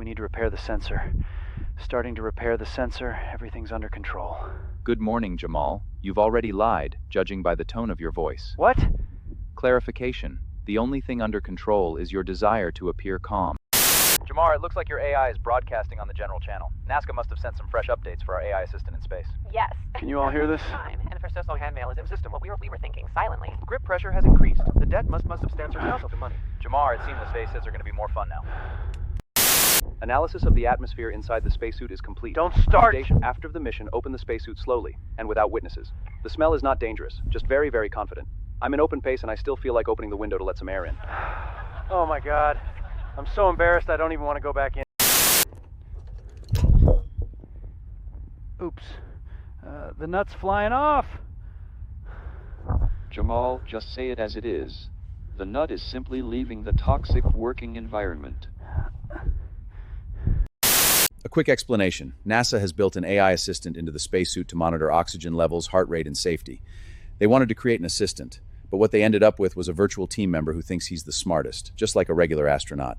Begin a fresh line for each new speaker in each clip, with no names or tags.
We need to repair the sensor. Starting to repair the sensor. Everything's under control.
Good morning, Jamal. You've already lied, judging by the tone of your voice.
What?
Clarification. The only thing under control is your desire to appear calm. Jamar, it looks like your AI is broadcasting on the general channel. NASA must have sent some fresh updates for our AI assistant in space.
Yes.
Can you all hear this?
Time. And for so handrail is in system, what we were thinking silently.
Grip pressure has increased. The debt must substantial amounts of money.
Jamar, it seems the space hits are going to be more fun now. Analysis of the atmosphere inside the spacesuit is complete.
Don't start!
After the mission, open the spacesuit slowly, and without witnesses. The smell is not dangerous, just very, very confident. I'm in open pace and I still feel like opening the window to let some air in.
Oh my god. I'm so embarrassed I don't even want to go back in. Oops. The nut's flying off!
Jamal, just say it as it is. The nut is simply leaving the toxic working environment.
A quick explanation. NASA has built an AI assistant into the spacesuit to monitor oxygen levels, heart rate, and safety. They wanted to create an assistant, but what they ended up with was a virtual team member who thinks he's the smartest, just like a regular astronaut.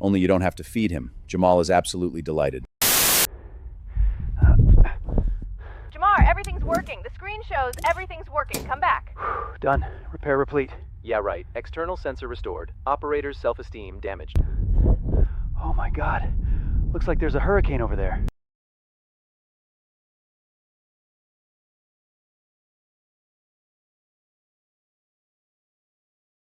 Only you don't have to feed him. Jamal is absolutely delighted.
Jamar, everything's working. The screen shows everything's working. Come back.
Done. Repair replete.
Yeah, right. External sensor restored. Operator's self-esteem damaged.
Oh my god. Looks like there's a hurricane over there.